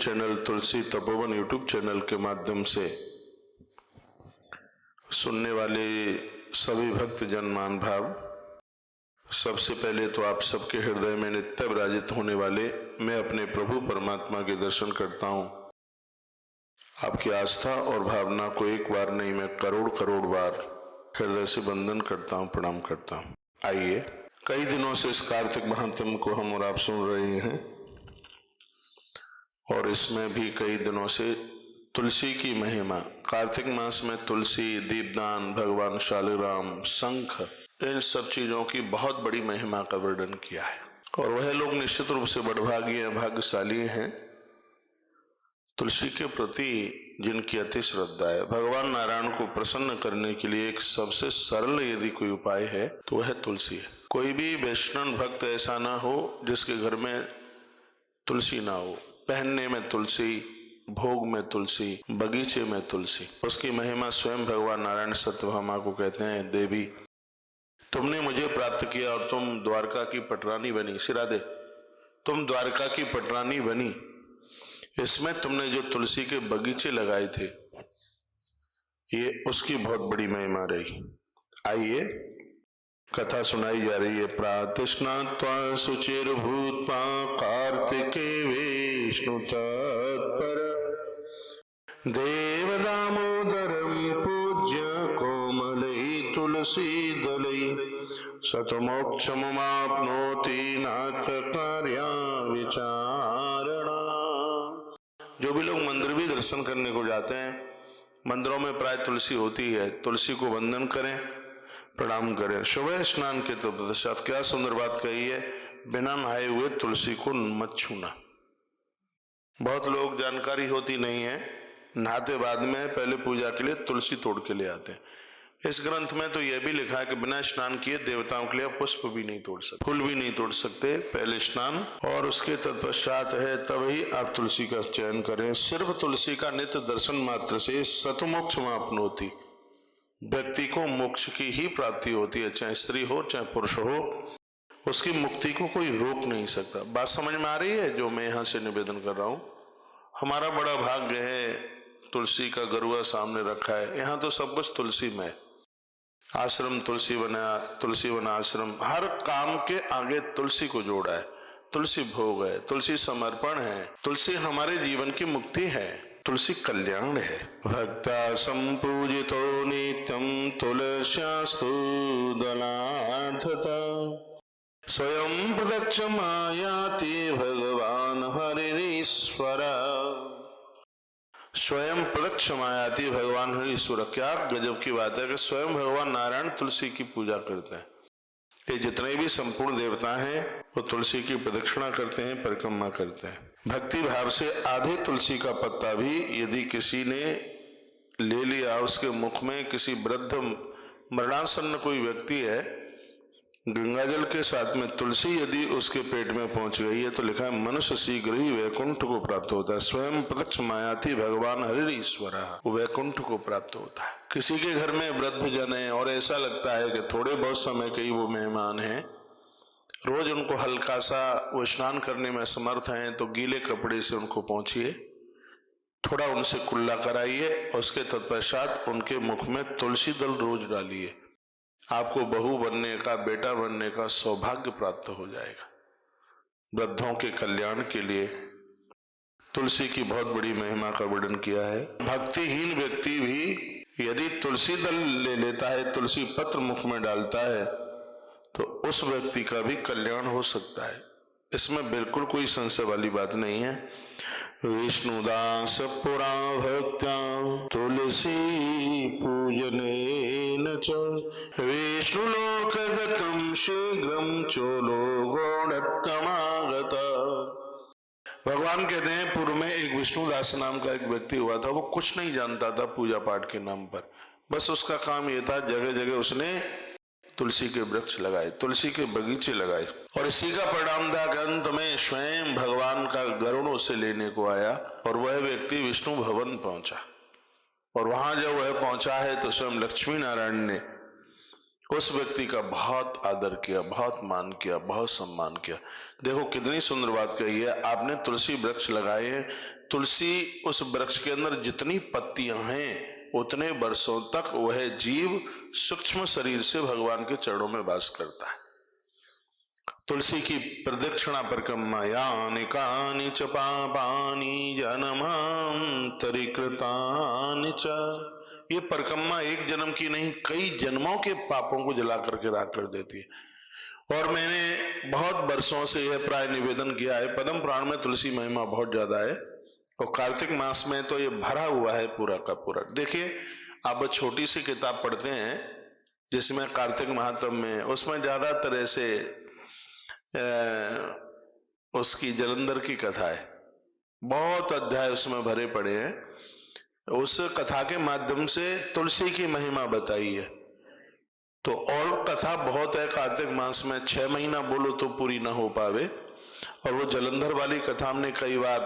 Channel तुलसी Tapovan YouTube channel के माध्यम से सुनने वाले सभी भक्त जन मान भाव, सबसे पहले तो आप सबके हृदय में नित्य विराजित होने वाले मैं अपने प्रभु परमात्मा के दर्शन करता हूँ। आपकी आस्था और भावना को एक बार नहीं, मैं करोड़ करोड़ बार हृदय से वंदन करता हूँ, प्रणाम करता हूँ। आइए, कई दिनों से इस कार्तिक महात्म्य को हम और आप सुन रहे हैं और इसमें भी कई दिनों से तुलसी की महिमा, कार्तिक मास में तुलसी, दीपदान, भगवान शालिग्राम, शंख, इन सब चीजों की बहुत बड़ी महिमा का वर्णन किया है। और वह लोग निश्चित रूप से बड़भागी हैं, भाग्यशाली हैं तुलसी के प्रति जिनकी अति श्रद्धा है। भगवान नारायण को प्रसन्न करने के लिए एक सबसे सरल यदि कोई उपाय है तो वह तुलसी है। कोई भी वैष्णव भक्त ऐसा ना हो जिसके घर में तुलसी ना हो। पहनने में तुलसी, भोग में तुलसी, बगीचे में तुलसी। उसकी महिमा स्वयं भगवान नारायण सत्यभामा को कहते हैं, देवी तुमने मुझे प्राप्त किया और तुम द्वारका की पटरानी बनी। सिरा दे, तुम द्वारका की पटरानी बनी, इसमें तुमने जो तुलसी के बगीचे लगाए थे, ये उसकी बहुत बड़ी महिमा रही। आइए, कथा सुनाई जा रही है। प्रातस्नात्वा शुचिर्भूत्वा कार्तिके विष्णु तत्पर देव दामोदरम पूज्य कोमलै तुलसी दलै सतमोक्षमुमाप्नोति नाथ कार्या विचारणा। जो भी लोग मंदिर भी दर्शन करने को जाते हैं, मंदिरों में प्राय तुलसी होती है, तुलसी को वंदन करें, प्रणाम करें। सुबह स्नान के तत्पश्चात, क्या सुंदर बात कही है, बिना नहाए हुए तुलसी को मत छूना। बहुत लोग जानकारी होती नहीं है, नहाते बाद में पहले पूजा के लिए तुलसी तोड़ के ले आते हैं। इस ग्रंथ में तो यह भी लिखा है कि बिना स्नान किए देवताओं के लिए पुष्प भी नहीं तोड़ सकते, फूल भी नहीं तोड़ सकते। पहले स्नान और उसके तत्पश्चात है तभी आप तुलसी का चयन करें। सिर्फ तुलसी का नित्य दर्शन मात्र से सतमोक्ष मापनोति, व्यक्ति को मोक्ष की ही प्राप्ति होती है। चाहे स्त्री हो चाहे पुरुष हो, उसकी मुक्ति को कोई रोक नहीं सकता। बात समझ में आ रही है जो मैं यहाँ से निवेदन कर रहा हूँ? हमारा बड़ा भाग्य है, तुलसी का गरुआ सामने रखा है। यहाँ तो सब कुछ तुलसी में है। आश्रम तुलसी बना, तुलसी बना आश्रम, हर काम के आगे तुलसी को जोड़ा है। तुलसी भोग है, तुलसी समर्पण है, तुलसी हमारे जीवन की मुक्ति है, तुलसी कल्याण है। भक्ता संपूजितो नित्यं तुलस्यास्तु दलार्थता स्वयं प्रदक्षमायाति भगवान हरिश्वर। स्वयं प्रदक्षमायाति भगवान हरिश्वर। क्या गजब की बात है कि स्वयं भगवान नारायण तुलसी की पूजा करते हैं। ये जितने भी संपूर्ण देवता हैं वो तुलसी की प्रदक्षिणा करते हैं, परिक्रमा करते हैं। भक्ति भाव से आधे तुलसी का पत्ता भी यदि किसी ने ले लिया, उसके मुख में किसी वृद्ध मरणासन्न कोई व्यक्ति है, गंगा जल के साथ में तुलसी यदि उसके पेट में पहुंच गई है तो लिखा है मनुष्य शीघ्र ही वैकुंठ को प्राप्त होता है। स्वयं प्रदक्षमायाति भगवान हरिश्वर, वैकुंठ को प्राप्त होता है। किसी के घर में वृद्ध जन है और ऐसा लगता है कि थोड़े बहुत समय के ही वो मेहमान हैं, रोज उनको हल्का सा वो स्नान करने में समर्थ हैं, तो गीले कपड़े से उनको पहुंचिए, थोड़ा उनसे कुल्ला कराइए, उसके तत्पश्चात उनके मुख में तुलसी दल रोज डालिए। आपको बहू बनने का, बेटा बनने का सौभाग्य प्राप्त हो जाएगा। वृद्धों के कल्याण के लिए तुलसी की बहुत बड़ी महिमा का वर्णन किया है। भक्तिहीन व्यक्ति भी यदि तुलसी दल ले लेता है, तुलसी पत्र मुख में डालता है, तो उस व्यक्ति का भी कल्याण हो सकता है। इसमें बिल्कुल कोई संशय वाली बात नहीं है। विष्णुदास पुरा भक्त्या तुलसी पूजनेन च विष्णुलोकगतं शीघ्रं चोलो गौणत्तमागत। भगवान कहते हैं, पूर्व में एक विष्णुदास नाम का एक व्यक्ति हुआ था। वो कुछ नहीं जानता था पूजा पाठ के नाम पर, बस उसका काम ये था, जगह जगह उसने तुलसी के वृक्ष लगाए, तुलसी के बगीचे लगाए। और इसी का परिणाम था कि अंत में स्वयं भगवान का गरुड़ से लेने को आया और वह व्यक्ति विष्णु भवन पहुंचा। और वहां जब वह पहुंचा है तो स्वयं लक्ष्मी नारायण ने उस व्यक्ति का बहुत आदर किया, बहुत मान किया, बहुत सम्मान किया। देखो कितनी सुंदर बात कही है। आपने तुलसी वृक्ष लगाए हैं, तुलसी उस वृक्ष के अंदर जितनी पत्तियां हैं उतने वर्षों तक वह जीव सूक्ष्म शरीर से भगवान के चरणों में वास करता है। तुलसी की प्रदक्षिणा परिक्रमा यानि कानि च पापानि जन्मांतरिकृतानि च, ये परिक्रमा एक जन्म की नहीं कई जन्मों के पापों को जला करके राख कर देती है। और मैंने बहुत वर्षों से यह प्राय निवेदन किया है, पद्म पुराण में तुलसी महिमा बहुत ज्यादा है और कार्तिक मास में तो ये भरा हुआ है पूरा का पूरा। देखिए आप छोटी सी किताब पढ़ते हैं जिसमें कार्तिक महात्म में, उसमें ज्यादातर ऐसे उसकी जलंधर की कथा है, बहुत अध्याय उसमें भरे पड़े हैं। उस कथा के माध्यम से तुलसी की महिमा बताई है। तो और कथा बहुत है कार्तिक मास में, 6 महीना बोलो तो पूरी ना हो पावे। और वो जलंधर वाली कथा हमने कई बार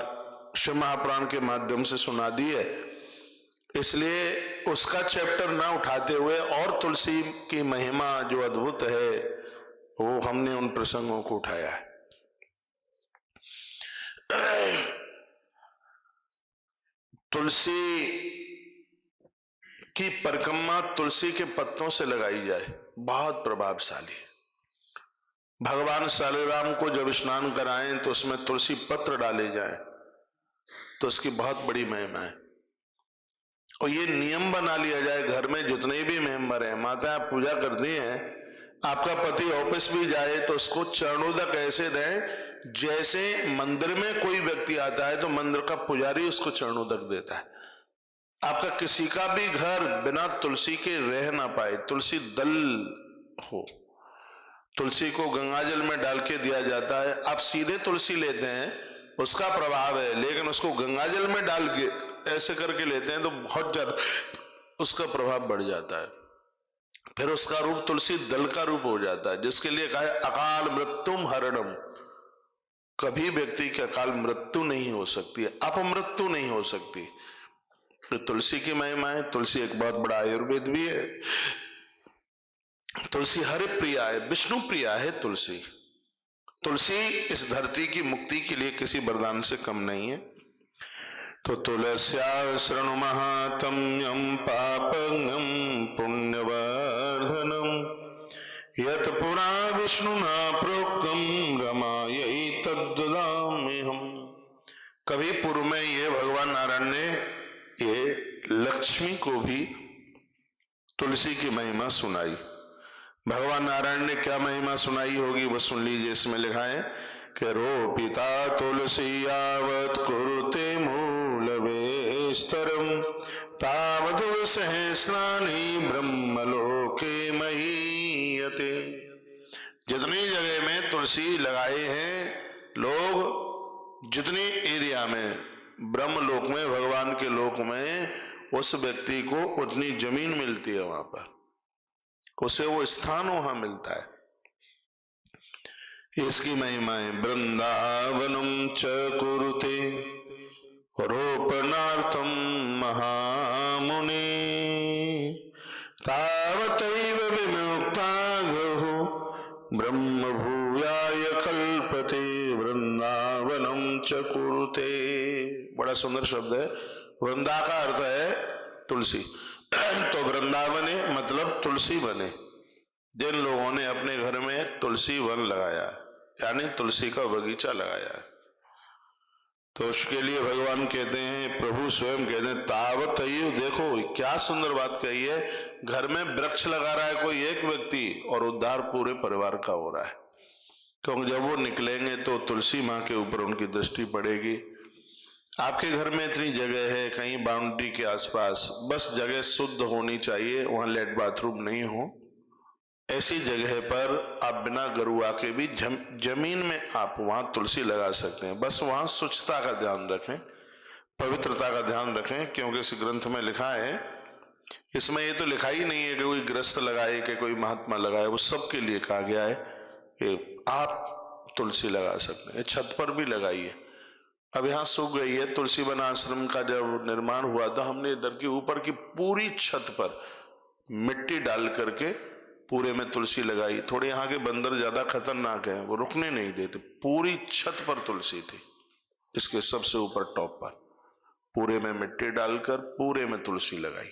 शिव महापुराण के माध्यम से सुना दी है, इसलिए उसका चैप्टर ना उठाते हुए और तुलसी की महिमा जो अद्भुत है वो हमने उन प्रसंगों को उठाया है। तुलसी की परिक्रमा तुलसी के पत्तों से लगाई जाए, बहुत प्रभावशाली। भगवान शालिग्राम को जब स्नान कराएं तो उसमें तुलसी पत्र डाले जाएं तो उसकी बहुत बड़ी महिमा है। और ये नियम बना लिया जाए, घर में जितने भी मेंबर हैं, माता आप पूजा करती हैं, आपका पति ऑफिस भी जाए तो उसको चरणोदक ऐसे दें जैसे मंदिर में कोई व्यक्ति आता है तो मंदिर का पुजारी उसको चरणोदक देता है। आपका किसी का भी घर बिना तुलसी के रह ना पाए, तुलसी दल हो। तुलसी को गंगाजल में डाल के दिया जाता है, आप सीधे तुलसी लेते हैं उसका प्रभाव है, लेकिन उसको गंगाजल में डाल के ऐसे करके लेते हैं तो बहुत ज्यादा उसका प्रभाव बढ़ जाता है। फिर उसका रूप तुलसी दल का रूप हो जाता है, जिसके लिए कहा है अकाल मृत्युम हरणम। कभी व्यक्ति की अकाल मृत्यु नहीं हो सकती है, अपमृत्यु नहीं हो सकती। तो तुलसी की महिमा है। तुलसी एक बहुत बड़ा आयुर्वेद भी है। तुलसी हरि प्रिया है, विष्णु प्रिया है। तुलसी तुलसी इस धरती की मुक्ति के लिए किसी वरदान से कम नहीं है। तो तुलस्या शृणु महात्म्यं पापं पुण्यवर्धनम यत् पुरा विष्णुना प्रोक्तम रमायै तद्ददाम्यहम्। कभी पूर्व में ये भगवान नारायण ने ये लक्ष्मी को भी तुलसी की महिमा सुनाई। भगवान नारायण ने क्या महिमा सुनाई होगी वो सुन लीजिए। इसमें लिखा है कि रोपिता तुलसी यावत् कुरुते मूलवे स्तरम तावत् सहस्राणि ब्रह्मलोके महीयते। जितनी जगह में तुलसी लगाए हैं लोग, जितनी एरिया में ब्रह्मलोक में भगवान के लोक में उस व्यक्ति को उतनी जमीन मिलती है, वहां पर उसे वो स्थान वहां मिलता है। इसकी महिमा है वृंदावनम च कुरुते रोपणार्थम महामुनि तावतैव विमुक्ता गहो ब्रह्म भूयाय कल्पते वृंदावनम च कुरुते। बड़ा सुंदर शब्द है। वृंदा का अर्थ है तुलसी, तो वृंदावन है मतलब तुलसी बने। जिन लोगों ने अपने घर में तुलसी वन लगाया यानी तुलसी का बगीचा लगाया है, तो उसके लिए भगवान कहते हैं, प्रभु स्वयं कहते हैं तावतैव। देखो क्या सुंदर बात कही है, घर में वृक्ष लगा रहा है कोई एक व्यक्ति और उद्धार पूरे परिवार का हो रहा है। क्योंकि जब वो निकलेंगे तो तुलसी माँ के ऊपर उनकी दृष्टि पड़ेगी। आपके घर में इतनी जगह है कहीं बाउंड्री के आसपास, बस जगह शुद्ध होनी चाहिए, वहां लेट बाथरूम नहीं हो, ऐसी जगह पर आप बिना गरुआ के भी जमीन में आप वहां तुलसी लगा सकते हैं। बस वहां स्वच्छता का ध्यान रखें, पवित्रता का ध्यान रखें, क्योंकि इस ग्रंथ में लिखा है, इसमें ये तो लिखा ही नहीं है कि कोई गृहस्थ लगाए कि कोई महात्मा लगाए, वो सबके लिए कहा गया है कि आप तुलसी लगा सकते हैं। छत पर भी लगाइए। अब यहाँ सूख गई है, तुलसी वन आश्रम का जब निर्माण हुआ था हमने इधर की ऊपर की पूरी छत पर मिट्टी डाल करके पूरे में तुलसी लगाई। थोड़े यहाँ के बंदर ज्यादा खतरनाक हैं, वो रुकने नहीं देते, पूरी छत पर तुलसी थी, इसके सबसे ऊपर टॉप पर। पूरे में मिट्टी डालकर पूरे में तुलसी लगाई।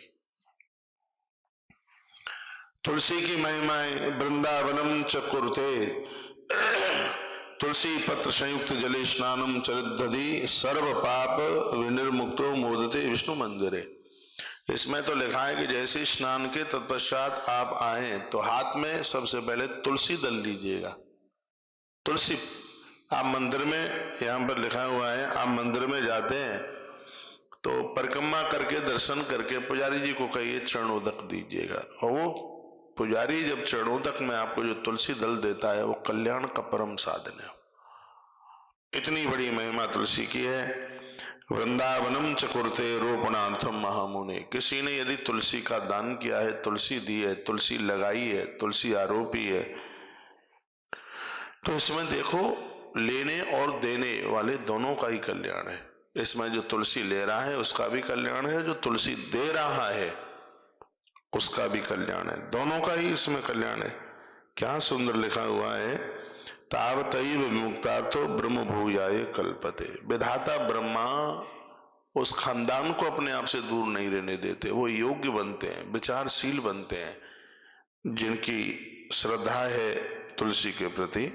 तुलसी की महिमाएं वृंदावनम चकुरुते तुलसी पत्र संयुक्त जले स्नानम चरिदधि सर्व पाप विनिर्मुक्तो मोदते विष्णु मंदिरे। इसमें तो लिखा है कि जैसे स्नान के तत्पश्चात आप आए तो हाथ में सबसे पहले तुलसी दल लीजिएगा। तुलसी आप मंदिर में, यहाँ पर लिखा हुआ है, आप मंदिर में जाते हैं तो परिक्रमा करके दर्शन करके पुजारी जी को कहिए चरणोदक दीजिएगा, और वो पुजारी जब चरणोदक में आपको जो तुलसी दल देता है वो कल्याण का परम साधन है। इतनी बड़ी महिमा तुलसी की है। वृंदावनम चकुरते रोपणार्थम महामुने। किसी ने यदि तुलसी का दान किया है, तुलसी दी है, तुलसी लगाई है, तुलसी आरोपी है, तो इसमें देखो लेने और देने वाले दोनों का ही कल्याण है। इसमें जो तुलसी ले रहा है उसका भी कल्याण है, जो तुलसी दे रहा है उसका भी कल्याण है, दोनों का ही इसमें कल्याण है। क्या सुंदर लिखा हुआ है, तावतैव विमुक्तार्थो ब्रह्म भूयाय कल्पते। विधाता ब्रह्मा उस खानदान को अपने आप से दूर नहीं रहने देते, वो योग्य बनते हैं, विचारशील बनते हैं जिनकी श्रद्धा है तुलसी के प्रति।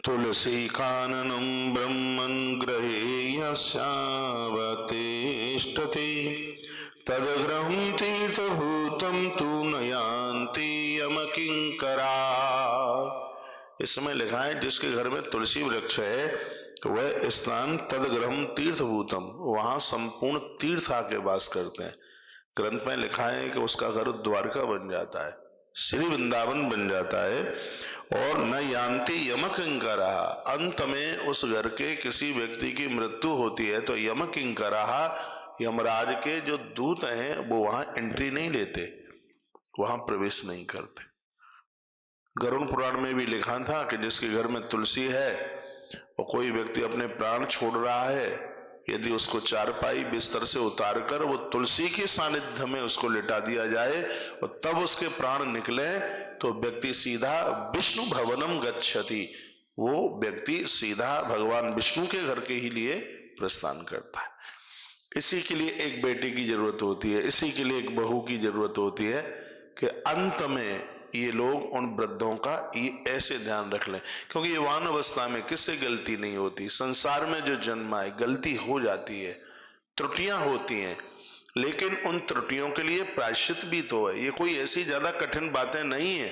तुलसी काननम ब्रह्मन् गृहेयस्यावतिष्ठति तदग्रहं तीर्थभूतं तु न यान्ति यमकिंकरा। इसमें लिखा है जिसके घर में तुलसी वृक्ष है वह स्थान तदग्रहम तीर्थभूतम, वहां संपूर्ण तीर्थ आके वास करते हैं। ग्रंथ में लिखा है कि उसका घर द्वारका बन जाता है, श्री वृंदावन बन जाता है। और न यान्ति यमकिंकरा, अंत में उस घर के किसी व्यक्ति की मृत्यु होती है तो यमकिंकरा, यमराज के जो दूत हैं वो वहां एंट्री नहीं लेते, वहां प्रवेश नहीं करते। गरुड़ पुराण में भी लिखा था कि जिसके घर में तुलसी है और कोई व्यक्ति अपने प्राण छोड़ रहा है, यदि उसको चारपाई बिस्तर से उतारकर वो तुलसी के सानिध्य में उसको लिटा दिया जाए और तब उसके प्राण निकले तो व्यक्ति सीधा विष्णु भवनम गच्छति, वो व्यक्ति सीधा भगवान विष्णु के घर के ही लिए प्रस्थान करता है। इसी के लिए एक बेटे की जरूरत होती है, इसी के लिए एक बहू की जरूरत होती है कि अंत में ये लोग उन वृद्धों का ये ऐसे ध्यान रख लें, क्योंकि यौवन अवस्था में किससे गलती नहीं होती। संसार में जो जन्मा है गलती हो जाती है, त्रुटियां होती हैं, लेकिन उन त्रुटियों के लिए प्रायश्चित भी तो है। ये कोई ऐसी ज्यादा कठिन बातें नहीं है।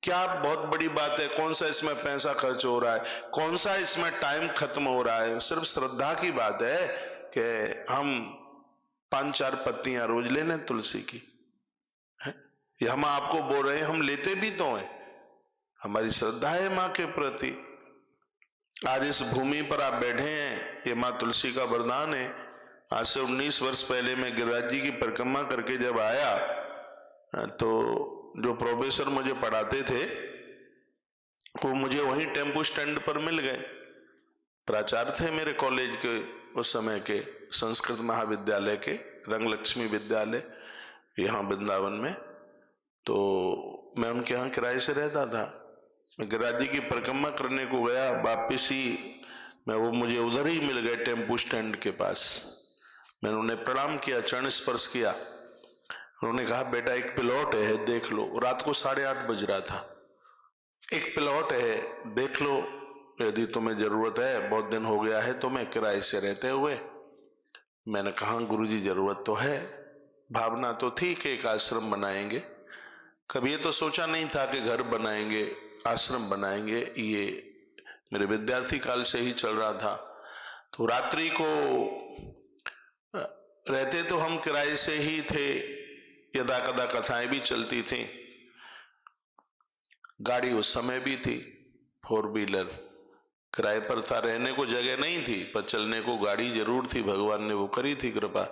क्या बहुत बड़ी बात है, कौन सा इसमें पैसा खर्च हो रहा है, कौन सा इसमें टाइम खत्म हो रहा है। सिर्फ श्रद्धा की बात है कि हम 5-4 पत्तियां रोज ले लें तुलसी की, ये हम आपको बोल रहे हैं, हम लेते भी तो हैं, हमारी श्रद्धा है माँ के प्रति। आज इस भूमि पर आप बैठे हैं, ये माँ तुलसी का वरदान है। आज से 19 वर्ष पहले मैं गिरिराज जी की परिक्रमा करके जब आया तो जो प्रोफेसर मुझे पढ़ाते थे वो मुझे वहीं टेम्पो स्टैंड पर मिल गए। प्राचार्य थे मेरे कॉलेज के उस समय के, संस्कृत महाविद्यालय के, रंगलक्ष्मी विद्यालय यहाँ वृंदावन में। तो मैं उनके यहाँ किराए से रहता था। मैं गिरिराज जी की परिक्रमा करने को गया, वापिस ही मैं वो मुझे उधर ही मिल गए टेम्पो स्टैंड के पास। मैंने उन्हें प्रणाम किया, चरण स्पर्श किया। उन्होंने कहा बेटा एक प्लॉट है देख लो। रात को 8:30 बज रहा था। एक प्लॉट है देख लो, यदि तुम्हें जरूरत है, बहुत दिन हो गया है तुम्हें किराए से रहते हुए। मैंने कहा गुरुजी जरूरत तो है, भावना तो थी कि एक आश्रम बनाएंगे, कभी ये तो सोचा नहीं था कि घर बनाएंगे, आश्रम बनाएंगे। ये मेरे विद्यार्थी काल से ही चल रहा था। तो रात्रि को रहते तो हम किराए से ही थे, यदा कदा कथाएं भी चलती थी। गाड़ी उस समय भी थी, 4 व्हीलर किराए पर था। रहने को जगह नहीं थी पर चलने को गाड़ी जरूर थी, भगवान ने वो करी थी कृपा।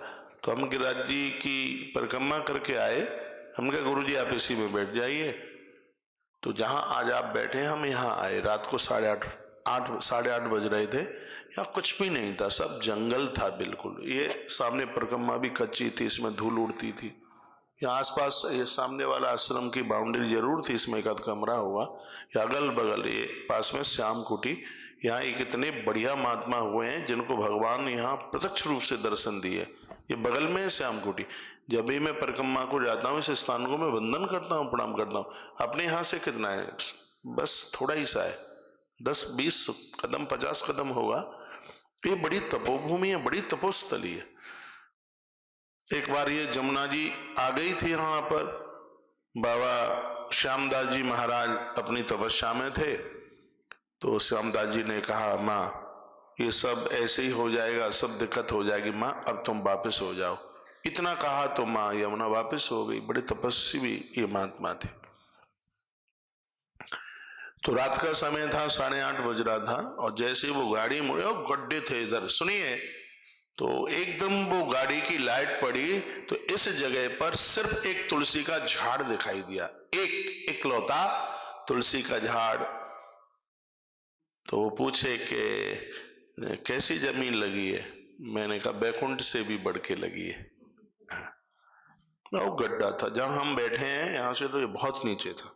तो हम गिरिराज जी की परिक्रमा करके आए। हम कहा गुरुजी आप इसी में बैठ जाइए। तो जहां आज आप बैठे हम यहाँ आए। रात को 8:30 बज रहे थे। यहाँ कुछ भी नहीं था, सब जंगल था बिल्कुल। ये सामने परिक्रमा भी कच्ची थी, इसमें धूल उड़ती थी। यहाँ आसपास ये सामने वाला आश्रम की बाउंड्री जरूर थी, इसमें एक आध कमरा हुआ। या अगल बगल ये पास में श्याम कुटी, यहाँ एक इतने बढ़िया महात्मा हुए हैं जिनको भगवान यहाँ प्रत्यक्ष रूप से दर्शन दिए। ये बगल में है श्याम कुटी। जब भी मैं परिक्रमा को जाता हूँ इस स्थान को मैं वंदन करता हूँ, प्रणाम करता हूँ। अपने यहाँ से कितना है, बस थोड़ा ही सा है, 10-20 कदम 50 कदम होगा। ये बड़ी तपोभूमि है, बड़ी तपोस्थली है। एक बार ये जमुना जी आ गई थी यहाँ पर, बाबा श्यामदास जी महाराज अपनी तपस्या में थे, तो श्यामदास जी ने कहा माँ ये सब ऐसे ही हो जाएगा, सब दिक्कत हो जाएगी माँ, अब तुम वापस हो जाओ। इतना कहा तो माँ यमुना वापस हो गई। बड़े तपस्वी भी ये महात्मा थे। तो रात का समय था, 8:30 बज रहा था, और जैसे वो गाड़ी मुड़े और गड्ढे थे इधर, सुनिए, तो एकदम वो गाड़ी की लाइट पड़ी तो इस जगह पर सिर्फ एक तुलसी का झाड़ दिखाई दिया, एक इकलौता तुलसी का झाड़। तो वो पूछे कि कैसी जमीन लगी है? मैंने कहा बैकुंठ से भी बढ़ के लगी है। वो गड्ढा था जहां हम बैठे हैं, यहां से तो ये बहुत नीचे था।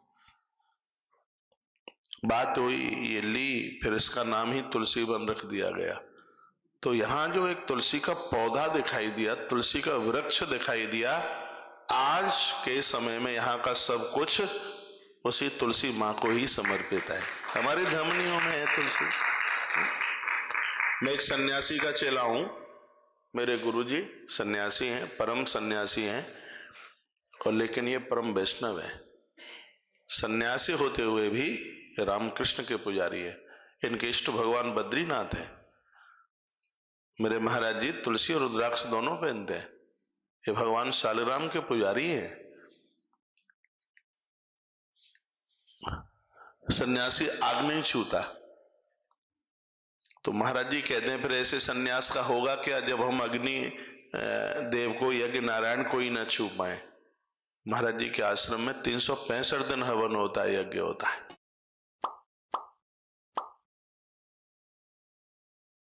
बात हुई, ये ली, फिर इसका नाम ही तुलसी वन रख दिया गया। तो यहां जो एक तुलसी का पौधा दिखाई दिया, तुलसी का वृक्ष दिखाई दिया, आज के समय में यहाँ का सब कुछ उसी तुलसी माँ को ही समर्पित है। हमारे धमनियों में है तुलसी। मैं एक सन्यासी का चेला हूं, मेरे गुरुजी सन्यासी हैं, परम सन्यासी हैं, और लेकिन ये परम वैष्णव है। सन्यासी होते हुए भी रामकृष्ण के पुजारी है। इनके इष्ट भगवान बद्रीनाथ है। मेरे महाराज जी तुलसी और रुद्राक्ष दोनों पहनते हैं। ये भगवान शालिग्राम के पुजारी हैं। सन्यासी आग नहीं छूता। तो महाराज जी कहते हैं फिर ऐसे सन्यास का होगा क्या जब हम अग्नि देव को, यज्ञ नारायण को ही न छू पाए। महाराज जी के आश्रम में 365 दिन हवन होता है, यज्ञ होता है।